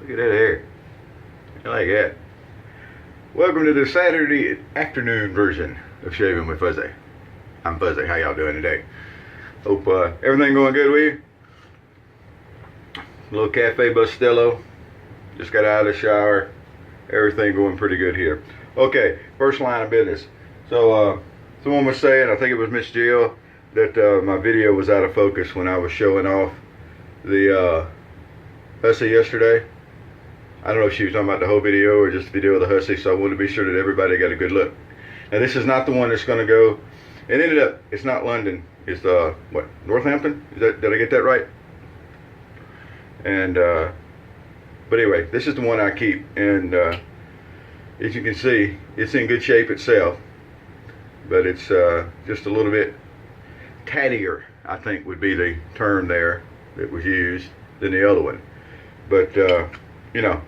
Look at that hair. I like that. Welcome to the Saturday afternoon version of Shaving with Fuzzy. I'm Fuzzy. How y'all doing today? Hope everything going good with you. Little Cafe Bustelo. Just got out of the shower. Everything going pretty good here. Okay, first line of business. So someone was saying, I think it was Miss Jill, that my video was out of focus when I was showing off the hussy yesterday. I don't know if she was talking about the whole video or just the video of the hussy, so I wanted to be sure that everybody got a good look. Now this is not the one that's going to go. It ended up, it's not London. It's what, Northampton? Did I get that right? And but anyway, this is the one I keep, and as you can see, it's in good shape itself, but it's just a little bit tattier, I think would be the term there that was used, than the other one. But you know,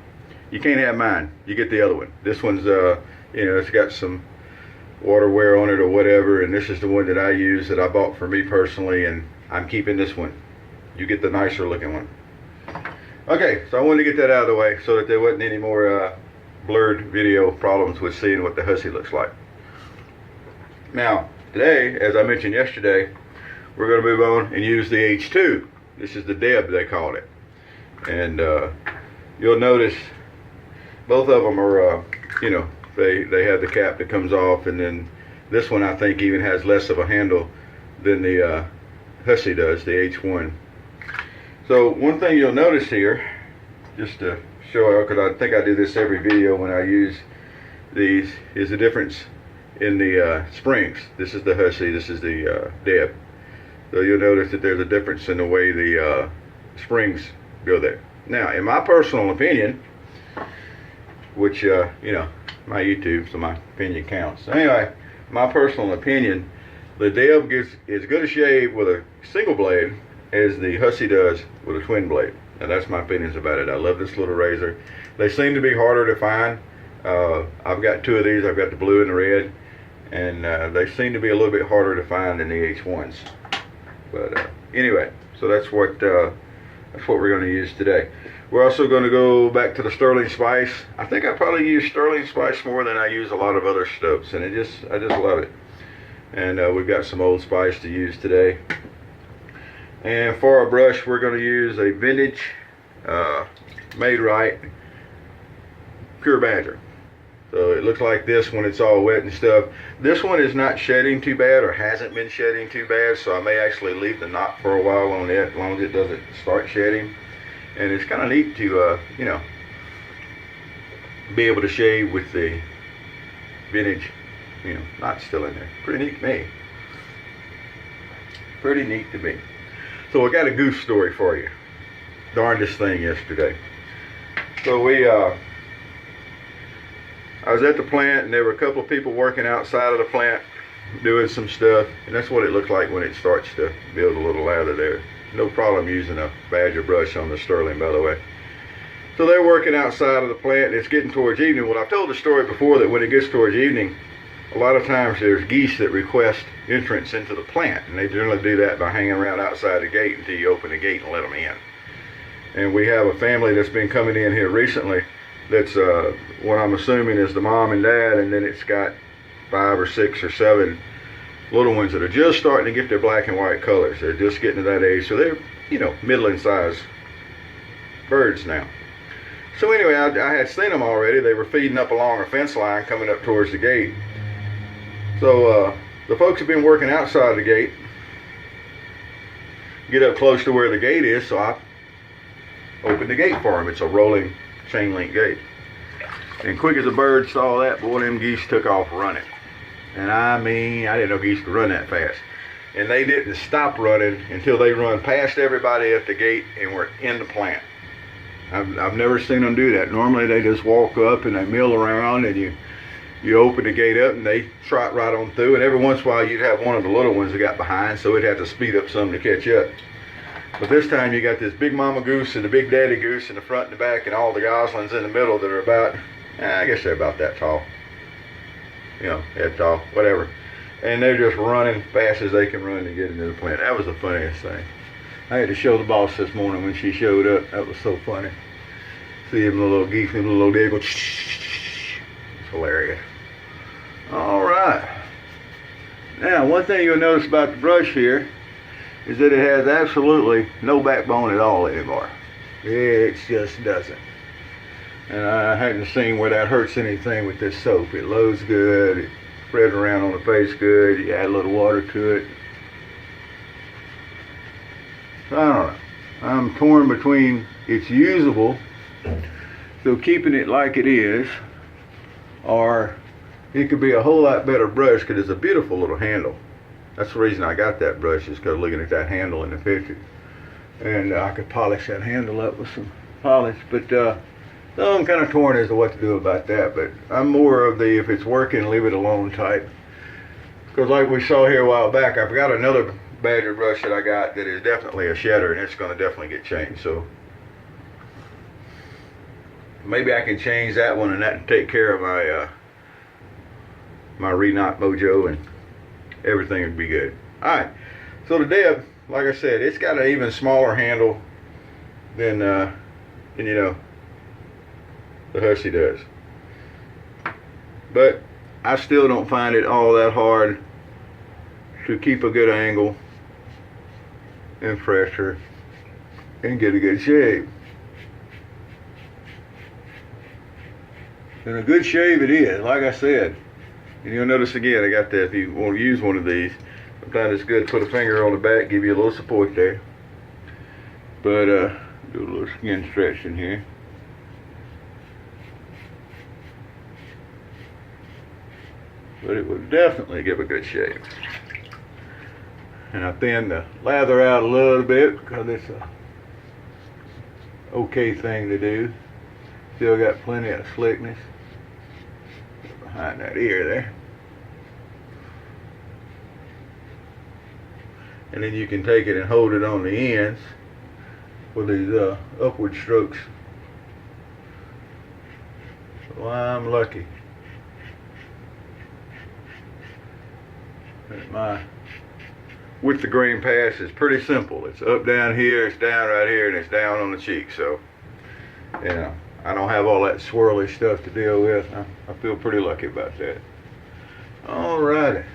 you can't have mine. You get the other one. This one's you know, it's got some water wear on it or whatever, and this is the one that I use, that I bought for me personally, and I'm keeping this one. You get the nicer looking one. Okay, so I wanted to get that out of the way so that there wasn't any more blurred video problems with seeing what the hussy looks like. Now, today, as I mentioned yesterday, we're going to move on and use the H2. This is the Deb, they called it. And you'll notice both of them are, you know, they have the cap that comes off, and then this one I think even has less of a handle than the hussy does, the H1. So one thing you'll notice here, just to show, because I think I do this every video when I use these, is the difference in the springs. This is the hussy, this is the Deb. So you'll notice that there's a difference in the way the springs go there. Now, in my personal opinion, which, you know, my YouTube, so my opinion counts. So anyway, my personal opinion, the Deb gives as good a shave with a single blade as the hussy does with a twin blade. And that's my opinions about it. I love this little razor. They seem to be harder to find. I've got two of these. I've got the blue and the red, and they seem to be a little bit harder to find than the H1s. But anyway, so that's what we're going to use today. We're also going to go back to the Stirling Spice. I think I probably use Stirling Spice more than I use a lot of other stuffs, and I just love it. And we've got some Old Spice to use today. And for our brush, we're going to use a vintage, made right, Pure Badger. So it looks like this when it's all wet and stuff. This one is not shedding too bad, or hasn't been shedding too bad, so I may actually leave the knot for a while on it, as long as it doesn't start shedding. And it's kind of neat to, you know, be able to shave with the vintage, you know, knot still in there. Pretty neat to me. Pretty neat to me. So I got a goose story for you. Darned this thing yesterday. So I was at the plant, and there were a couple of people working outside of the plant doing some stuff, and that's what it looks like when it starts to build a little lather there. No problem using a Badger brush on the Stirling, by the way. So they're working outside of the plant, and it's getting towards evening. Well, I've told the story before that when it gets towards evening, a lot of times there's geese that request entrance into the plant, and they generally do that by hanging around outside the gate until you open the gate and let them in. And we have a family that's been coming in here recently that's what I'm assuming is the mom and dad, and then it's got 5 or 6 or 7 little ones that are just starting to get their black and white colors. They're just getting to that age, so they're, you know, middling sized birds now. So anyway, I had seen them already. They were feeding up along a fence line coming up towards the gate. So the folks have been working outside the gate, get up close to where the gate is, so I opened the gate for them. It's a rolling chain link gate. And quick as a bird saw that, boy, them geese took off running. And I mean, I didn't know geese could run that fast. And they didn't stop running until they run past everybody at the gate and were in the plant. I've never seen them do that. Normally they just walk up and they mill around, and you open the gate up and they trot right on through. And every once in a while you'd have one of the little ones that got behind, so it'd have to speed up some to catch up. But this time you got this big mama goose and the big daddy goose in the front and the back, and all the goslings in the middle that are about, I guess they're about that tall. You know, head tall, whatever. And they're just running fast as they can run to get into the plant. That was the funniest thing. I had to show the boss this morning when she showed up. That was so funny. See him, a little geese, and a little day go. It's hilarious. All right. Now, one thing you'll notice about the brush here is that it has absolutely no backbone at all anymore. It just doesn't. And I hadn't seen where that hurts anything with this soap. It loads good. It spreads around on the face good. You add a little water to it. I don't know. I'm torn between it's usable, so keeping it like it is, or it could be a whole lot better brush because it's a beautiful little handle. That's the reason I got that brush, is because looking at that handle in the picture. And I could polish that handle up with some polish. But no, I'm kind of torn as to what to do about that. But I'm more of the, if it's working, leave it alone type. Because like we saw here a while back, I've got another badger brush that I got that is definitely a shedder, and it's going to definitely get changed. So maybe I can change that one, and that can take care of my my re-knot mojo, and everything would be good. Alright, so the Deb, like I said, it's got an even smaller handle than you know, the Hussey does. But I still don't find it all that hard to keep a good angle and pressure and get a good shave. And a good shave it is, like I said. And you'll notice again, I got that, if you want to use one of these, sometimes it's good to put a finger on the back, give you a little support there. But do a little skin stretching here. But it would definitely give a good shave. And I thin the lather out a little bit because it's a okay thing to do. Still got plenty of slickness behind that ear there. And then you can take it and hold it on the ends with these upward strokes. Well, I'm lucky. My with the grain pass is pretty simple. It's up down here, it's down right here, and it's down on the cheek. So, you know, I don't have all that swirly stuff to deal with. I feel pretty lucky about that. Alrighty.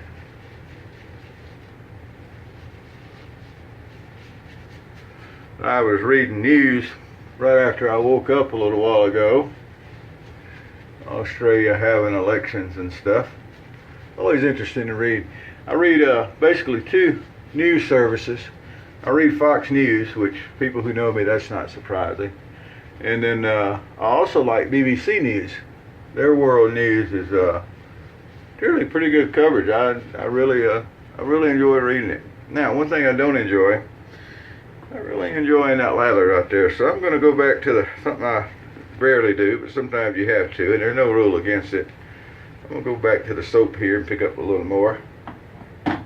I was reading news right after I woke up a little while ago. Australia having elections and stuff. Always interesting to read. I read basically two news services. I read Fox News, which people who know me, that's not surprising. And then I also like BBC News. Their world news is really pretty good coverage. I really enjoy reading it. Now, one thing I don't enjoy, I really enjoying that lather out there. So I'm going to go back to something I rarely do, but sometimes you have to, and there's no rule against it. I'm going to go back to the soap here and pick up a little more. A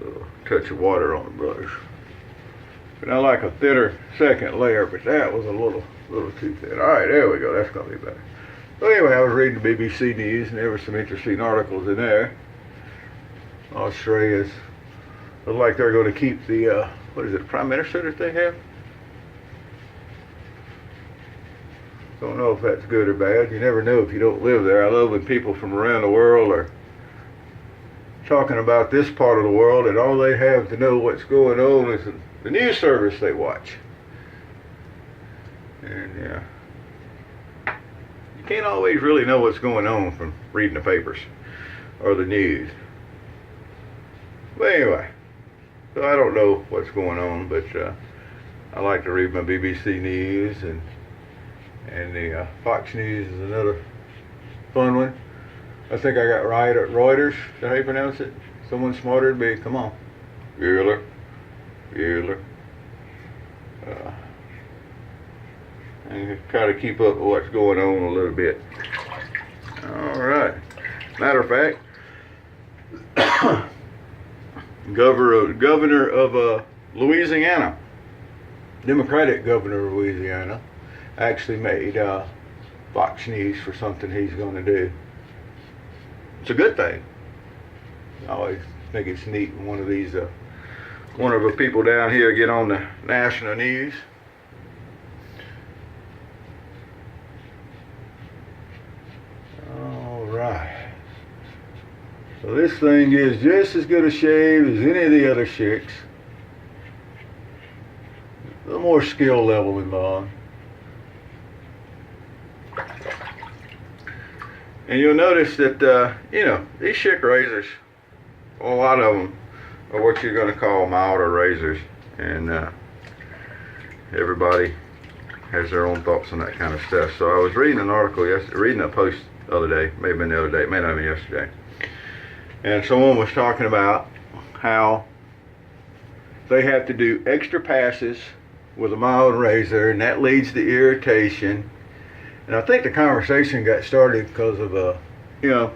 little touch of water on the brush. And I like a thinner second layer, but that was a little too thin. Alright, there we go. That's going to be better. So anyway, I was reading the BBC News, and there were some interesting articles in there. Australia's look like they're going to keep the, what is it, Prime Minister that they have? Don't know if that's good or bad. You never know if you don't live there. I love when people from around the world are talking about this part of the world, and all they have to know what's going on is the news service they watch. And yeah, you can't always really know what's going on from reading the papers or the news. But anyway, so I don't know what's going on, but I like to read my BBC News, and the Fox News is another fun one. I think I got right at Reuters. Is that how you pronounce it? Someone smarter than me. Come on. Bueller. And try to keep up with what's going on a little bit. Alright. Matter of fact, governor of Louisiana, Democratic governor of Louisiana, actually made Fox News for something he's going to do. It's a good thing. I always think it's neat when one of the people down here get on the national news. So this thing is just as good a shave as any of the other Schicks. A little more skill level involved. And you'll notice that, you know, these Schick razors, a lot of them are what you're going to call milder razors. And everybody has their own thoughts on that kind of stuff. So I was reading an article yesterday, reading a post the other day, may have been the other day, may not have been yesterday. And someone was talking about how they have to do extra passes with a mild razor, and that leads to irritation. And I think the conversation got started because of, you know,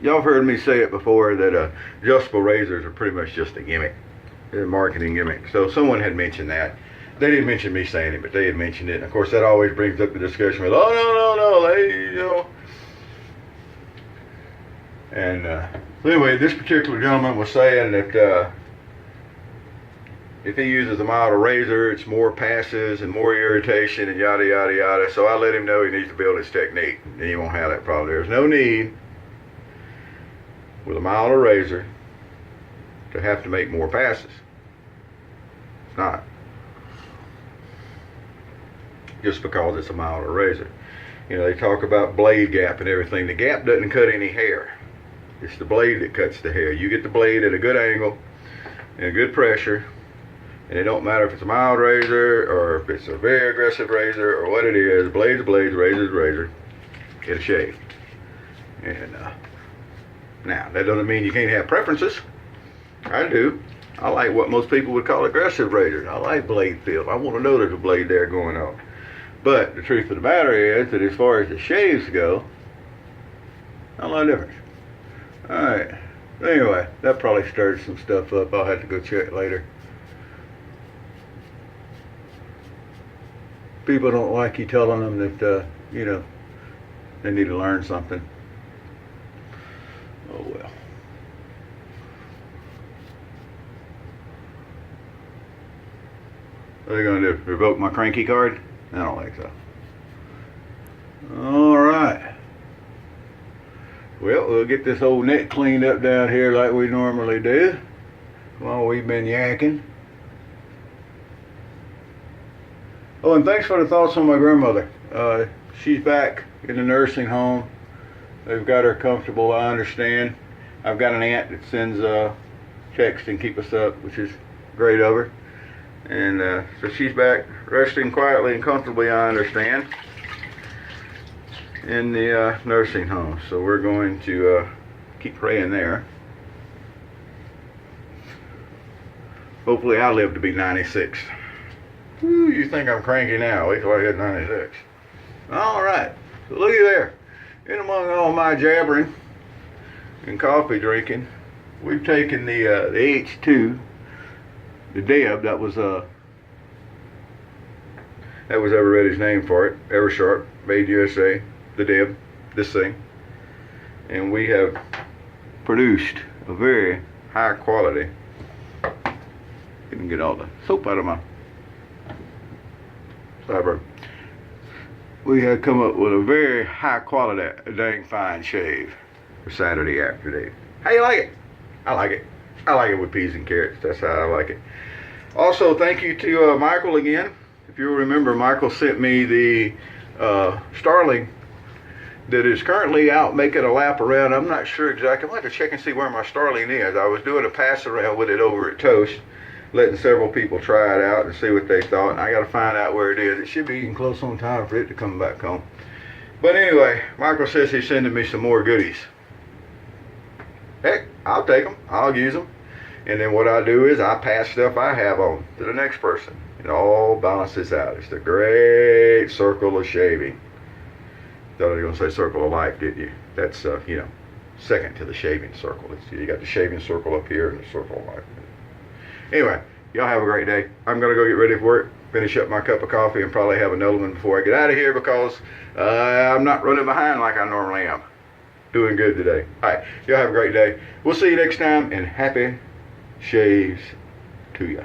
y'all have heard me say it before that adjustable razors are pretty much just a gimmick, a marketing gimmick. So someone had mentioned that. They didn't mention me saying it, but they had mentioned it. And of course, that always brings up the discussion with, oh, no, they, you know. And so anyway, this particular gentleman was saying that if he uses a milder razor, it's more passes and more irritation and yada, yada, yada. So I let him know he needs to build his technique, and he won't have that problem. There's no need with a milder razor to have to make more passes. It's not. Just because it's a milder razor. You know, they talk about blade gap and everything. The gap doesn't cut any hair. It's the blade that cuts the hair. You get the blade at a good angle and a good pressure, and it don't matter if it's a mild razor or if it's a very aggressive razor or what it is. Blade's a blade, razor's a razor. It'll shave. And now, that doesn't mean you can't have preferences. I do. I like what most people would call aggressive razors. I like blade feel. I want to know there's a blade there going on. But the truth of the matter is that as far as the shaves go, not a lot of difference. Alright. Anyway, that probably stirred some stuff up. I'll have to go check later. People don't like you telling them that, you know, they need to learn something. Oh well. What are they going to do? Revoke my cranky card? I don't think so. Alright. Well, we'll get this old neck cleaned up down here like we normally do while we've been yakking. Oh, and thanks for the thoughts on my grandmother. She's back in the nursing home. They've got her comfortable, I understand. I've got an aunt that sends checks and keep us up, which is great of her. And so she's back resting quietly and comfortably, I understand, in the nursing home. So we're going to keep praying there. Hopefully I live to be 96. Whew, you think I'm cranky now. Wait till I hit 96. Alright, so looky there. In among all my jabbering and coffee drinking, we've taken the H2, the Deb, that was Eveready's name for it, Eversharp, made USA, the Deb, this thing, and we have produced a very high quality. Couldn't get all the soap out of my sideburn. We have come up with a very high quality, dang fine shave for Saturday afternoon. How you like it? I like it. I like it with peas and carrots. That's how I like it. Also, thank you to Michael again. If you'll remember, Michael sent me the Stirling that is currently out making a lap around. I'm not sure exactly. I'm going to have to check and see where my Stirling is. I was doing a pass around with it over at Toast, letting several people try it out and see what they thought. And I got to find out where it is. It should be getting close on time for it to come back home. But anyway, Michael says he's sending me some more goodies. Heck, I'll take them. I'll use them. And then what I do is I pass stuff I have on to the next person. It all balances out. It's the great circle of shaving. Thought I was going to say circle of life, didn't you? That's, you know, second to the shaving circle. You got the shaving circle up here and the circle of life. Anyway, y'all have a great day. I'm going to go get ready for work, finish up my cup of coffee, and probably have another one before I get out of here because I'm not running behind like I normally am. Doing good today. All right, y'all have a great day. We'll see you next time, and happy shaves to ya.